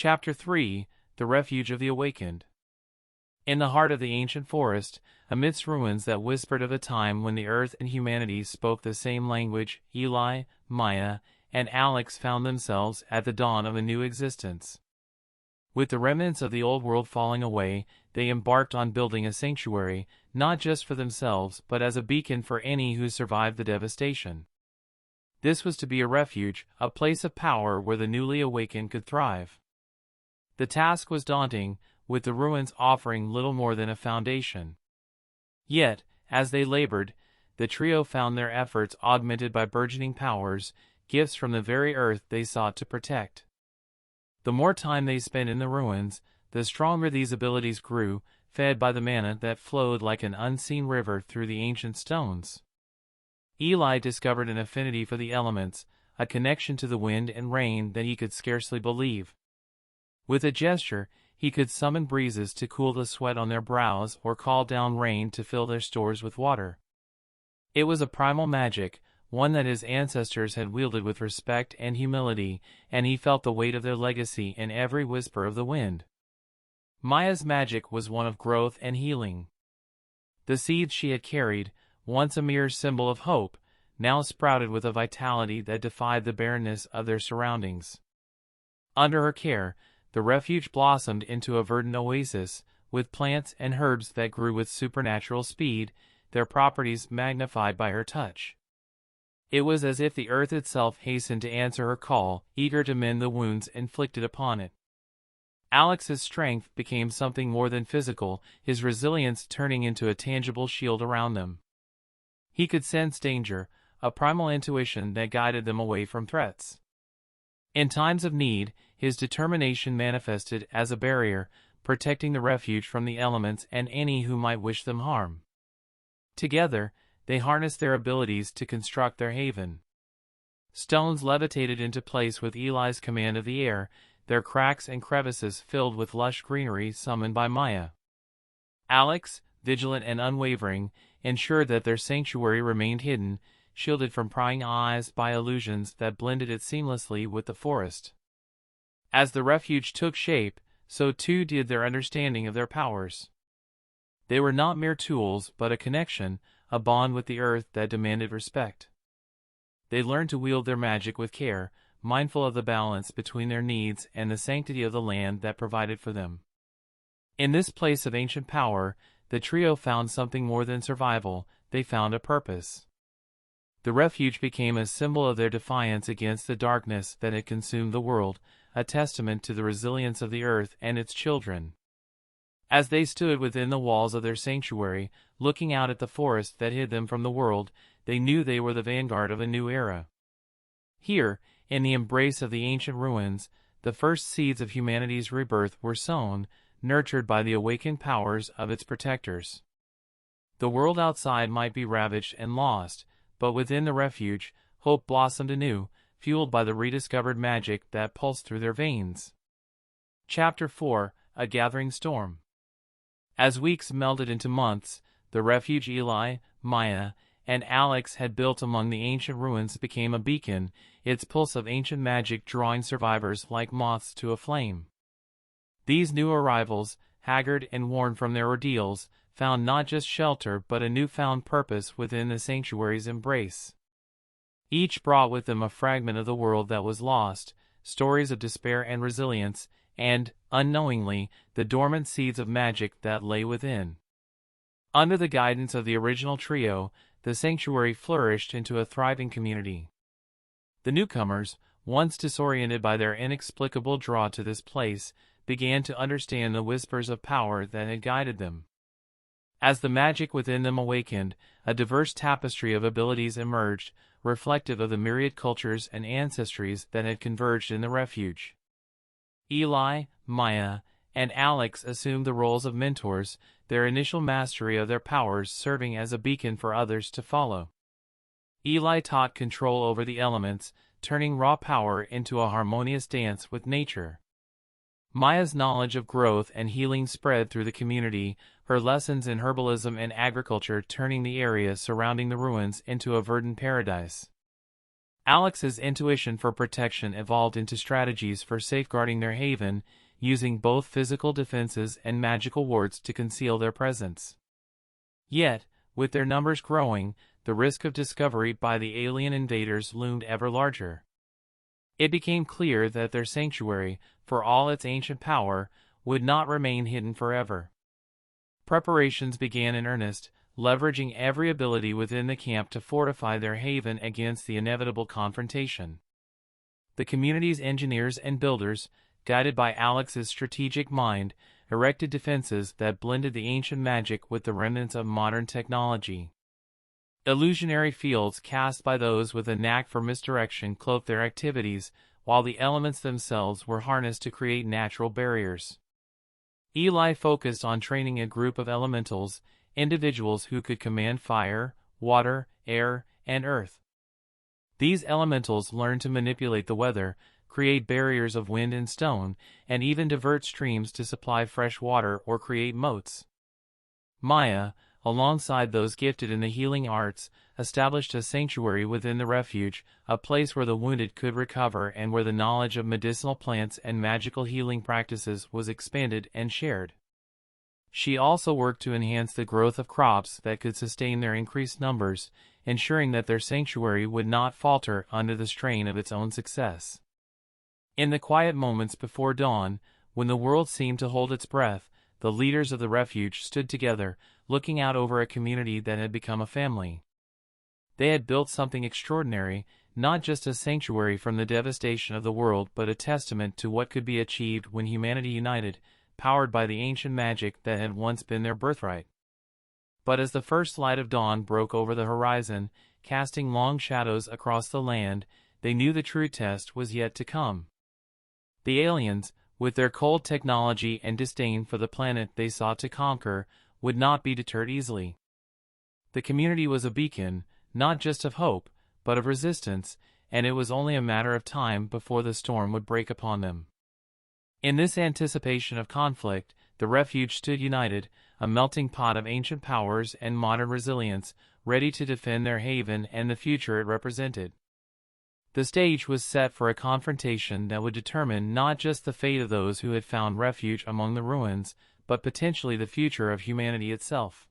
Chapter 3: The Refuge of the Awakened. In the heart of the ancient forest, amidst ruins that whispered of a time when the earth and humanity spoke the same language, Eli, Maya, and Alex found themselves at the dawn of a new existence. With the remnants of the old world falling away, they embarked on building a sanctuary, not just for themselves but as a beacon for any who survived the devastation. This was to be a refuge, a place of power where the newly awakened could thrive. The task was daunting, with the ruins offering little more than a foundation. Yet, as they labored, the trio found their efforts augmented by burgeoning powers, gifts from the very earth they sought to protect. The more time they spent in the ruins, the stronger these abilities grew, fed by the mana that flowed like an unseen river through the ancient stones. Eli discovered an affinity for the elements, a connection to the wind and rain that he could scarcely believe. With a gesture, he could summon breezes to cool the sweat on their brows or call down rain to fill their stores with water. It was a primal magic, one that his ancestors had wielded with respect and humility, and he felt the weight of their legacy in every whisper of the wind. Maya's magic was one of growth and healing. The seeds she had carried, once a mere symbol of hope, now sprouted with a vitality that defied the barrenness of their surroundings. Under her care, the refuge blossomed into a verdant oasis, with plants and herbs that grew with supernatural speed, their properties magnified by her touch. It was as if the earth itself hastened to answer her call, eager to mend the wounds inflicted upon it. Alex's strength became something more than physical, his resilience turning into a tangible shield around them. He could sense danger, a primal intuition that guided them away from threats. In times of need, his determination manifested as a barrier, protecting the refuge from the elements and any who might wish them harm. Together, they harnessed their abilities to construct their haven. Stones levitated into place with Eli's command of the air, their cracks and crevices filled with lush greenery summoned by Maya. Alex, vigilant and unwavering, ensured that their sanctuary remained hidden, shielded from prying eyes by illusions that blended it seamlessly with the forest. As the refuge took shape, so too did their understanding of their powers. They were not mere tools but a connection, a bond with the earth that demanded respect. They learned to wield their magic with care, mindful of the balance between their needs and the sanctity of the land that provided for them. In this place of ancient power, the trio found something more than survival, they found a purpose. The refuge became a symbol of their defiance against the darkness that had consumed the world, a testament to the resilience of the earth and its children. As they stood within the walls of their sanctuary, looking out at the forest that hid them from the world, they knew they were the vanguard of a new era. Here, in the embrace of the ancient ruins, the first seeds of humanity's rebirth were sown, nurtured by the awakened powers of its protectors. The world outside might be ravaged and lost, but within the refuge, hope blossomed anew, fueled by the rediscovered magic that pulsed through their veins. Chapter 4: A Gathering Storm. As weeks melded into months, the refuge Eli, Maya, and Alex had built among the ancient ruins became a beacon, its pulse of ancient magic drawing survivors like moths to a flame. These new arrivals, haggard and worn from their ordeals, found not just shelter but a newfound purpose within the sanctuary's embrace. Each brought with them a fragment of the world that was lost, stories of despair and resilience, and, unknowingly, the dormant seeds of magic that lay within. Under the guidance of the original trio, the sanctuary flourished into a thriving community. The newcomers, once disoriented by their inexplicable draw to this place, began to understand the whispers of power that had guided them. As the magic within them awakened, a diverse tapestry of abilities emerged, reflective of the myriad cultures and ancestries that had converged in the refuge. Eli, Maya, and Alex assumed the roles of mentors, their initial mastery of their powers serving as a beacon for others to follow. Eli taught control over the elements, turning raw power into a harmonious dance with nature. Maya's knowledge of growth and healing spread through the community, her lessons in herbalism and agriculture turning the area surrounding the ruins into a verdant paradise. Alex's intuition for protection evolved into strategies for safeguarding their haven, using both physical defenses and magical wards to conceal their presence. Yet, with their numbers growing, the risk of discovery by the alien invaders loomed ever larger. It became clear that their sanctuary, for all its ancient power, would not remain hidden forever. Preparations began in earnest, leveraging every ability within the camp to fortify their haven against the inevitable confrontation. The community's engineers and builders, guided by Alex's strategic mind, erected defenses that blended the ancient magic with the remnants of modern technology. Illusionary fields cast by those with a knack for misdirection cloaked their activities, while the elements themselves were harnessed to create natural barriers. Eli focused on training a group of elementals, individuals who could command fire, water, air, and earth. These elementals learned to manipulate the weather, create barriers of wind and stone, and even divert streams to supply fresh water or create moats. Maya, alongside those gifted in the healing arts, established a sanctuary within the refuge, a place where the wounded could recover and where the knowledge of medicinal plants and magical healing practices was expanded and shared. She also worked to enhance the growth of crops that could sustain their increased numbers, ensuring that their sanctuary would not falter under the strain of its own success. In the quiet moments before dawn, when the world seemed to hold its breath, the leaders of the refuge stood together, looking out over a community that had become a family. They had built something extraordinary, not just a sanctuary from the devastation of the world but a testament to what could be achieved when humanity united, powered by the ancient magic that had once been their birthright. But as the first light of dawn broke over the horizon, casting long shadows across the land, they knew the true test was yet to come. The aliens, with their cold technology and disdain for the planet they sought to conquer, would not be deterred easily. The community was a beacon, not just of hope, but of resistance, and it was only a matter of time before the storm would break upon them. In this anticipation of conflict, the refuge stood united, a melting pot of ancient powers and modern resilience, ready to defend their haven and the future it represented. The stage was set for a confrontation that would determine not just the fate of those who had found refuge among the ruins, but potentially the future of humanity itself.